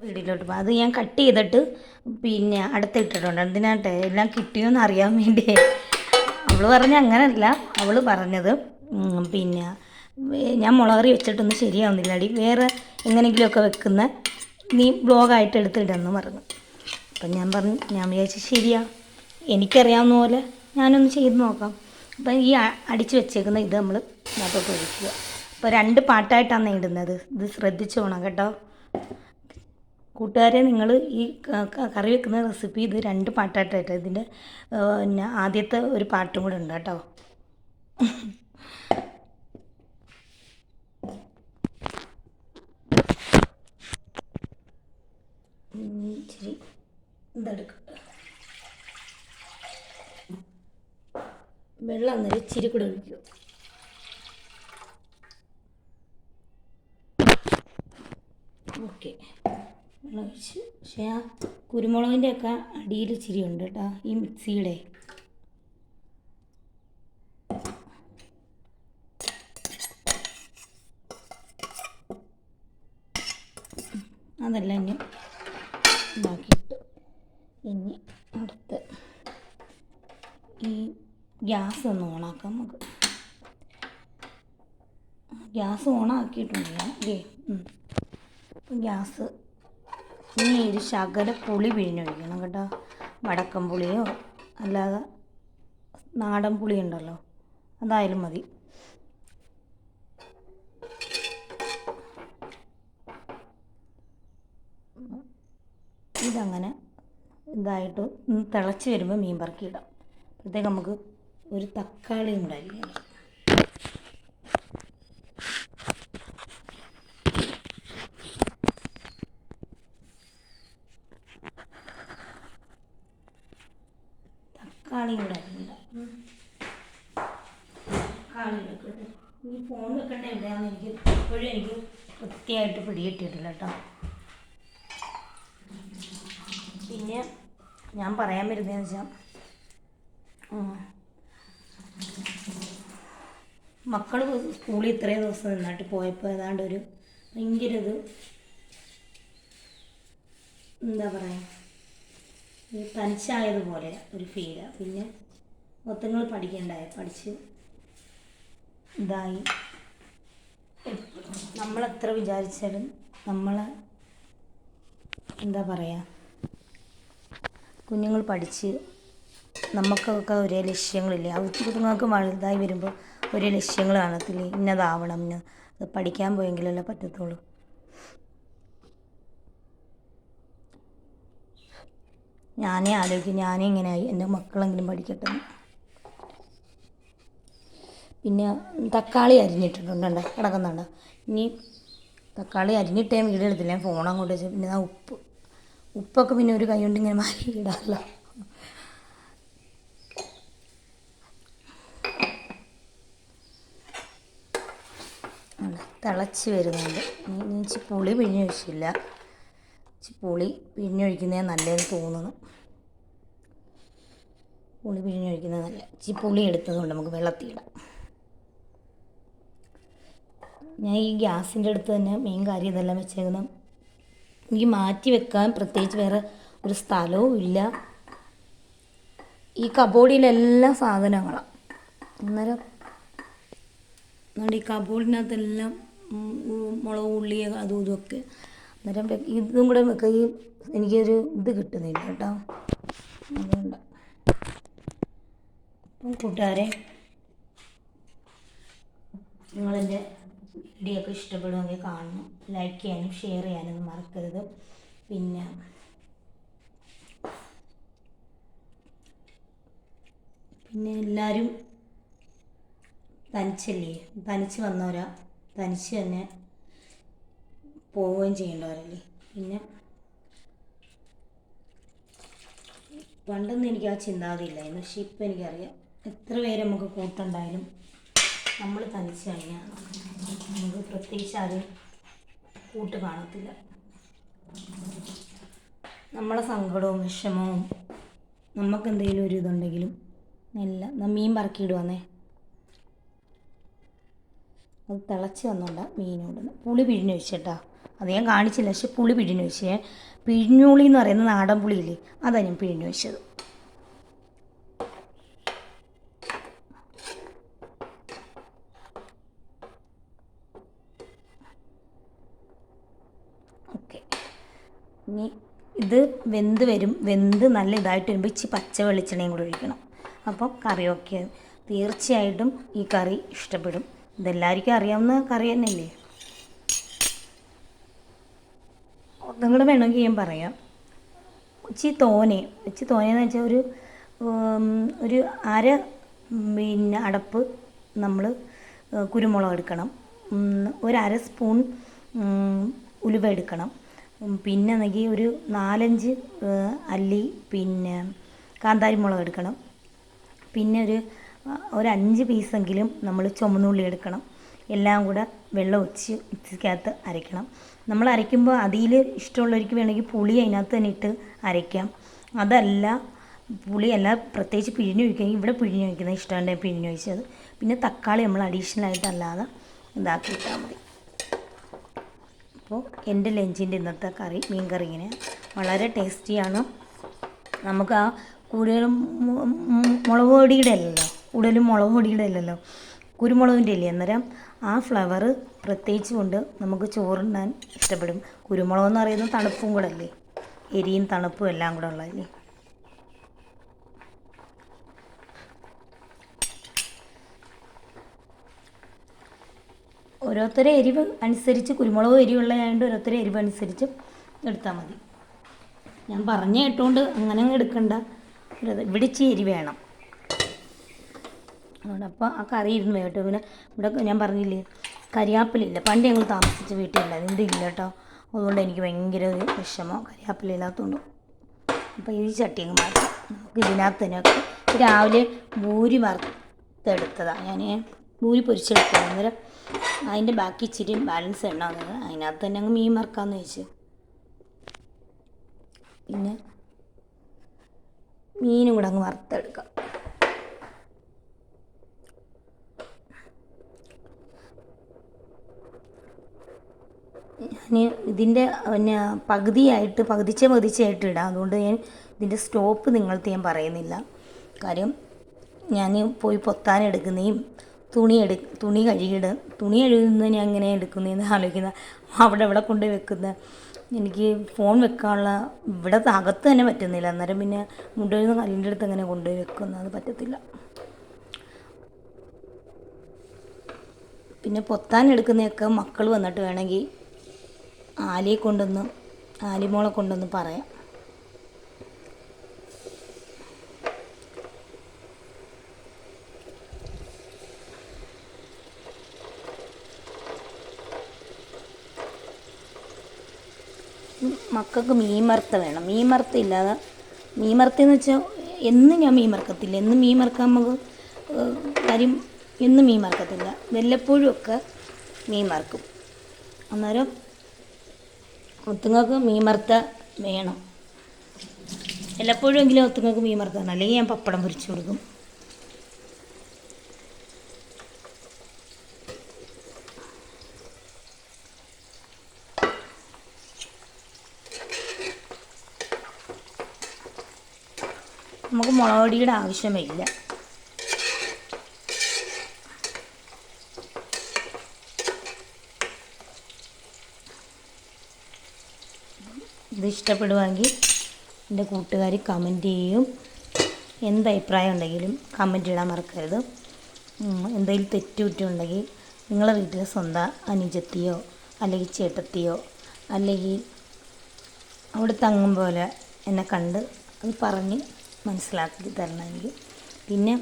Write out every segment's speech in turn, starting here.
വീടിലോട്ട് പോകാം. അത് ഞാൻ കട്ട് ചെയ്തിട്ട് പിന്നെ അടുത്തിട്ടിട്ടുണ്ട്. എന്തിനാട്ടെ എല്ലാം കിട്ടിയോന്ന് അറിയാൻ വേണ്ടി. അവൾ പറഞ്ഞ അങ്ങനല്ല, അവൾ പറഞ്ഞത് പിന്നെ ഞാൻ മുളകറി വെച്ചിട്ടൊന്നും ശരിയാവുന്നില്ല അടി, വേറെ എങ്ങനെയെങ്കിലുമൊക്കെ വെക്കുന്ന നീ ബ്ലോഗായിട്ട് എടുത്തിടുമെന്ന് പറഞ്ഞു. അപ്പം ഞാൻ വിചാരിച്ചു ശരിയാ, എനിക്കറിയാവുന്ന പോലെ ഞാനൊന്ന് ചെയ്ത് നോക്കാം. അപ്പം ഈ അടിച്ച് വെച്ചേക്കുന്ന ഇത് നമ്മൾ ഇതിനകത്തോട്ട് ഒഴിക്കുക. അപ്പോൾ 2 പാട്ടായിട്ടാണ് ഇടുന്നത്, ഇത് ശ്രദ്ധിച്ചു പോകണം കേട്ടോ കൂട്ടുകാരെ. നിങ്ങൾ ഈ കറി വെക്കുന്ന റെസിപ്പി ഇത് 2 പാട്ടായിട്ടായിട്ട്, ഇതിൻ്റെ പിന്നെ ആദ്യത്തെ ഒരു പാട്ടും കൂടെ ഉണ്ട് കേട്ടോ. ഇച്ചിരി ഇതെടുക്കും, വെള്ളം അന്നേരം ഇച്ചിരി കൂടെ ഒഴിക്കും. ഓക്കെ, വെള്ളം ഒഴിച്ച്. പക്ഷേ ആ കുരുമുളകിൻ്റെ ഒക്കെ അടിയിൽ ഇച്ചിരി ഉണ്ട് കേട്ടോ ഈ മിക്സിയുടെ. അതെല്ലാം ഇനി ഉണ്ടാക്കിയിട്ട് ഇനി അടുത്ത് ഈ ഗ്യാസ് ഒന്ന് ഓണാക്കാം നമുക്ക്. ഗ്യാസ് ഓണാക്കിയിട്ടുണ്ട് ഞാൻ അല്ലേ. അപ്പം ഗ്യാസ് ഇനി ഒരു ശകല പുളി പിഴിഞ്ഞൊഴിക്കണം കേട്ടോ. വടക്കം പുളിയോ അല്ലാതെ നാടൻ പുളി ഉണ്ടല്ലോ, അതായാലും മതി. ഇതങ്ങനെ ഇതായിട്ട് തിളച്ച് വരുമ്പോൾ മീൻ പറക്കി ഇടാം. അപ്പോഴത്തേക്ക് നമുക്ക് ഒരു തക്കാളി ഉണ്ടായിരിക്കും. തക്കാളി കൂടെ അരിഞ്ഞിടാം. തക്കാളി വെക്കട്ടെ. ഈ ഫോൺ വെക്കേണ്ട എവിടെയാണെന്ന് എനിക്ക് വൃത്തിയായിട്ട് പിടികിട്ടിയിട്ടില്ല കേട്ടോ. പിന്നെ ഞാൻ പറയാൻ വരുന്നതെന്ന് വെച്ചാൽ മക്കൾ സ്കൂളിൽ ഇത്രയും ദിവസം നിന്നിട്ട് പോയപ്പോൾ ഏതാണ്ട് ഒരു ഭയങ്കര ഇത് എന്താ പറയുക, തനിച്ചായതുപോലെ ഒരു ഫീലാണ്. പിന്നെ മൊത്തങ്ങൾ പഠിച്ച് ഇതായി. നമ്മളെത്ര വിചാരിച്ചാലും നമ്മളെ എന്താ പറയുക, കുഞ്ഞുങ്ങൾ പഠിച്ച് നമുക്കൊക്കെ ഒരേ ലക്ഷ്യങ്ങളില്ലേ. കുഞ്ഞുങ്ങൾക്ക് വലുതായി വരുമ്പോൾ ഒരേ ലക്ഷ്യങ്ങൾ കാണത്തില്ലേ, ഇന്നതാവണം, അത് പഠിക്കാൻ പോയെങ്കിലല്ലേ പറ്റത്തുള്ളൂ. ഞാനേ ആലോചിക്കും, ഞാനേ ഇങ്ങനെയായി, എൻ്റെ മക്കളെങ്കിലും പഠിക്കട്ടെ. പിന്നെ തക്കാളി അരിഞ്ഞിട്ടിട്ടുണ്ട് കിടക്കുന്നുണ്ട്. ഇനി തക്കാളി അരിഞ്ഞിട്ടേ വീഡിയോ എടുത്തില്ല, ഞാൻ ഫോൺ അങ്ങോട്ട് വെച്ചു. പിന്നെ ആ ഉപ്പൊക്കെ പിന്നെ ഒരു കൈ കൊണ്ട് ഇങ്ങനെ മാറി ഇടാമല്ലോ. തിളച്ച് വരുന്നുണ്ട്. ഇനി പുളി പിഴിഞ്ഞൊഴിച്ചില്ല, പുളി പിഴിഞ്ഞൊഴിക്കുന്നേ നല്ലതെന്ന് തോന്നുന്നു. പുളി പിഴിഞ്ഞൊഴിക്കുന്നത് നല്ല. പുളി എടുത്തതുകൊണ്ട് നമുക്ക് വെള്ളത്തിയിടാം. ഞാൻ ഈ ഗ്യാസിൻ്റെ അടുത്ത് തന്നെ മെയിൻ കാര്യം ഇതെല്ലാം വെച്ചേക്കുന്നത്. എനിക്ക് മാറ്റി വെക്കാൻ പ്രത്യേകിച്ച് വേറെ ഒരു സ്ഥലവും ഇല്ല. ഈ കബോർഡിലെല്ലാം സാധനങ്ങളാണ്. അന്നേരം ഈ കബോർഡിനകത്തെല്ലാം മുളക് ഉള്ളി അതും ഇതൊക്കെ. അന്നേരം ഇതും കൂടെ വെക്കുക, എനിക്കൊരു ഇത് കിട്ടുന്നില്ല കേട്ടോ. അതുകൊണ്ട് അപ്പം കൂട്ടുകാരെ, നിങ്ങളെൻ്റെ വീഡിയോ ഒക്കെ ഇഷ്ടപ്പെടുമെങ്കിൽ കാണണം, ലൈക്ക് ചെയ്യാനും ഷെയർ ചെയ്യാനൊന്നും മറക്കരുത്. പിന്നെ എല്ലാവരും തനിച്ച് വന്നവരാ, തനിച്ച് തന്നെ പോവുകയും ചെയ്യേണ്ടവരല്ലേ. പിന്നെ പണ്ടൊന്നും എനിക്ക് ആ ചിന്താഗതിയില്ലായിരുന്നു, പക്ഷെ ഇപ്പം എനിക്കറിയാം, എത്ര പേര് നമുക്ക് കൂട്ടുണ്ടായാലും നമ്മൾ തനിച്ച് കഴിഞ്ഞാൽ നമുക്ക് പ്രത്യേകിച്ച് ആരും കൂട്ട് കാണത്തില്ല. നമ്മളെ സങ്കടവും വിഷമവും നമുക്കെന്തെങ്കിലും ഒരു ഇതുണ്ടെങ്കിലും എല്ലാം മീൻ പറക്കിയിടുവന്നേ. അത് തിളച്ച് വന്നോണ്ട മീനോട് പുളി പിഴിഞ്ഞ് വെച്ചിട്ടാ. അത് ഞാൻ കാണിച്ചില്ല, പക്ഷെ പുളി പിഴിഞ്ഞ് വെച്ചേ. പിഴിഞ്ഞുളി എന്ന് പറയുന്ന നാടൻ പുളിയില്ലേ, അതാണ് ഞാൻ പിഴിഞ്ഞ് വെച്ചത്. ഓക്കെ, ഇനി ഇത് വെന്ത് നല്ല ഇതായിട്ട് വരുമ്പോൾ ഇച്ചിരി പച്ച വെളിച്ചെണ്ണയും കൂടി ഒഴിക്കണം. അപ്പോൾ കറിയൊക്കെ തീർച്ചയായിട്ടും ഈ കറി ഇഷ്ടപ്പെടും. ഇതെല്ലാവർക്കും അറിയാവുന്ന കറി തന്നെയല്ലേ. ഒന്നും കൂടെ വേണമെങ്കിൽ ഞാൻ പറയാം. ഇച്ചിരി തോനെയെന്ന് വെച്ചാൽ ഒരു അര അടപ്പ് നമ്മൾ കുരുമുളക് എടുക്കണം. ഒരു അര സ്പൂൺ ഉലുവ എടുക്കണം. പിന്നെ എന്നെങ്കിൽ ഒരു 4-5 അല്ലി കാന്താരി മുളക് എടുക്കണം. പിന്നെ ഒരു 5 പീസെങ്കിലും നമ്മൾ ചുമന്നുള്ളി എടുക്കണം. എല്ലാം കൂടെ വെള്ളം ഒഴിച്ച് മിക്സിക്കകത്ത് അരയ്ക്കണം. നമ്മൾ അരയ്ക്കുമ്പോൾ അതിൽ ഇഷ്ടമുള്ളവർക്ക് വേണമെങ്കിൽ പുളി അതിനകത്ത് തന്നെ ഇട്ട് അരയ്ക്കാം. അതല്ല, പുളിയല്ല പ്രത്യേകിച്ച് പിഴിഞ്ഞ് ഒഴിക്കുകയെങ്കിൽ ഇവിടെ പിഴിഞ്ഞ് ഒഴിക്കുന്നത് ഇഷ്ടമുണ്ടെങ്കിൽ പിഴിഞ്ഞ് ഒഴിച്ചത്. പിന്നെ തക്കാളി നമ്മൾ അഡീഷണലായിട്ട് അല്ലാതെ ഇതാക്കിയിട്ടാൽ മതി. അപ്പോൾ എൻ്റെ ലഞ്ചിൻ്റെ ഇന്നത്തെ കറി മീൻ കറി ഇങ്ങനെ വളരെ ടേസ്റ്റിയാണ്. നമുക്ക് ആ കൂടുതലും മുളക് പൊടിയുടെ അല്ലല്ലോ, കുരുമുളകിൻ്റെ അല്ലേ. അന്നേരം ആ ഫ്ലവർ പ്രത്യേകിച്ച് കൊണ്ട് നമുക്ക് ചോറുണ്ണാൻ ഇഷ്ടപ്പെടും. കുരുമുളകെന്ന് പറയുന്നത് തണുപ്പും കൂടെ അല്ലേ, എരിയും തണുപ്പും എല്ലാം കൂടെ ഉള്ളതല്ലേ. ഓരോരുത്തരെ എരിവ് അനുസരിച്ച്, കുരുമുളക് എരിവുള്ളതായതുകൊണ്ട് ഓരോരുത്തരെ എരിവ് അനുസരിച്ച് എടുത്താൽ മതി. ഞാൻ പറഞ്ഞ കേട്ടുകൊണ്ട് അങ്ങനെ എടുക്കണ്ട. ഇവിടെ ഇച്ചിരി എരി വേണം. അതുകൊണ്ട് അപ്പോൾ ആ കറി ഇരുന്ന് കേട്ടോ. പിന്നെ ഇവിടെ ഞാൻ പറഞ്ഞില്ലേ കരിയാപ്പിലില്ല, പണ്ട് ഞങ്ങൾ താമസിച്ച വീട്ടിലുണ്ടായിരുന്നു, ഇത് ഇല്ല കേട്ടോ. അതുകൊണ്ട് എനിക്ക് ഭയങ്കര ഒരു വിഷമം കരിയാപ്പിലില്ലാത്തതുകൊണ്ട്. അപ്പോൾ ഈ ചട്ടി അങ്ങ് മാറ്റാം. നമുക്ക് ഇതിനകത്ത് തന്നെ രാവിലെ ഭൂരി വറുത്തെടുത്തതാണ്, ഞാൻ ഭൂരി പൊരിച്ചെടുത്തതാണ്. അന്നേരം അതിൻ്റെ ബാക്കി ഇച്ചിരി ബാലൻസ് ഉണ്ടാകുന്നത് അതിനകത്ത് തന്നെ അങ്ങ് മീൻ വറുക്കാമെന്ന് വെച്ച്. പിന്നെ മീനും കൂടെ അങ്ങ് വറുത്തെടുക്കാം. ഞാൻ ഇതിൻ്റെ പകുതിച്ചായിട്ട് ഇടാം. അതുകൊണ്ട് ഞാൻ ഇതിൻ്റെ സ്റ്റോപ്പ് നിങ്ങളടുത്ത് ഞാൻ പറയുന്നില്ല. കാര്യം ഞാൻ പോയി പൊത്താനെടുക്കുന്നതും തുണി കഴുകുന്നത് ഞാൻ എങ്ങനെ എടുക്കുന്നതെന്ന് ആലോചിക്കുന്ന, അവിടെ കൊണ്ടുപോയി വെക്കുന്ന, എനിക്ക് ഫോൺ വെക്കാനുള്ള ഇവിടെ അകത്ത് തന്നെ പറ്റുന്നില്ല. അന്നേരം പിന്നെ മുണ്ടുകഴുകുന്ന കല്ലിൻ്റെ അടുത്ത് എങ്ങനെ കൊണ്ടുപോയി വെക്കുന്നത്, അത് പറ്റത്തില്ല. പിന്നെ പൊത്താനെടുക്കുന്നതൊക്കെ മക്കൾ വന്നിട്ട് വേണമെങ്കിൽ ആലിമോളെ കൊണ്ടൊന്ന് പറയാം. മക്കൾക്ക് മീൻ വറുത്ത വേണം. മീൻ വറുത്തെന്ന് വെച്ചാൽ എന്നും ഞാൻ മീൻ വറുക്കത്തില്ല. എന്നും മീൻ വറുക്കാൻ നമുക്ക് കാര്യം എന്നും മീൻ വറുക്കത്തില്ല. വല്ലപ്പോഴും ഒക്കെ മീൻ വറുക്കും. അന്നേരം ഒത്തുങ്ങൾക്ക് മീൻ വറുത്ത വേണം. വല്ലപ്പോഴും ഒത്തുങ്ങൾക്ക് മീൻ വറുത്താണ്, അല്ലെങ്കിൽ ഞാൻ പപ്പടം പൊരിച്ചു കൊടുക്കും. നമുക്ക് മുളക് പൊടിയുടെ ആവശ്യമില്ല. ഇത് ഇഷ്ടപ്പെടുവാണെങ്കിൽ എൻ്റെ കൂട്ടുകാർ കമൻറ്റ് ചെയ്യും. എന്തഭിപ്രായം ഉണ്ടെങ്കിലും കമൻറ്റ് ഇടാൻ മറക്കരുത്. എന്തെങ്കിലും തെറ്റുകുറ്റുണ്ടെങ്കിൽ നിങ്ങളെ വീട്ടിലെ സ്വന്തം അനുജത്തിയോ അല്ലെങ്കിൽ ചേട്ടത്തിയോ അല്ലെങ്കിൽ അവിടെ തങ്ങും പോലെ എന്നെ കണ്ട് അത് പറഞ്ഞ് മനസ്സിലാക്കി തരണം എനിക്ക്. പിന്നെ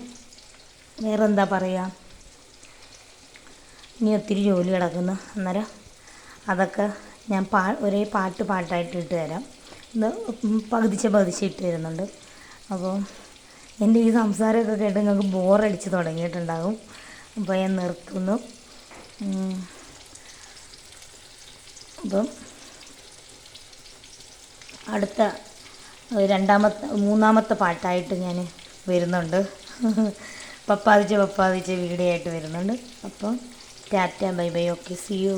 വേറെന്താ പറയുക, ഇനി ഒത്തിരി ജോലി കിടക്കുന്നു. അന്നേരം അതൊക്കെ ഞാൻ ഒരേ പാട്ടായിട്ട് ഇട്ട് തരാം. ഇത് പകുതിച്ച് ഇട്ട് തരുന്നുണ്ട്. അപ്പോൾ എൻ്റെ ഈ സംസാരമൊക്കെ കേട്ട് നിങ്ങൾക്ക് ബോറടിച്ച് തുടങ്ങിയിട്ടുണ്ടാകും. അപ്പോൾ ഞാൻ നിർത്തുന്നു. അപ്പം അടുത്ത മൂന്നാമത്തെ പാട്ടായിട്ട് ഞാൻ വരുന്നുണ്ട്. പപ്പാതിച്ച് വീഡിയോ ആയിട്ട് വരുന്നുണ്ട്. അപ്പം tata bye bye, okay, see U.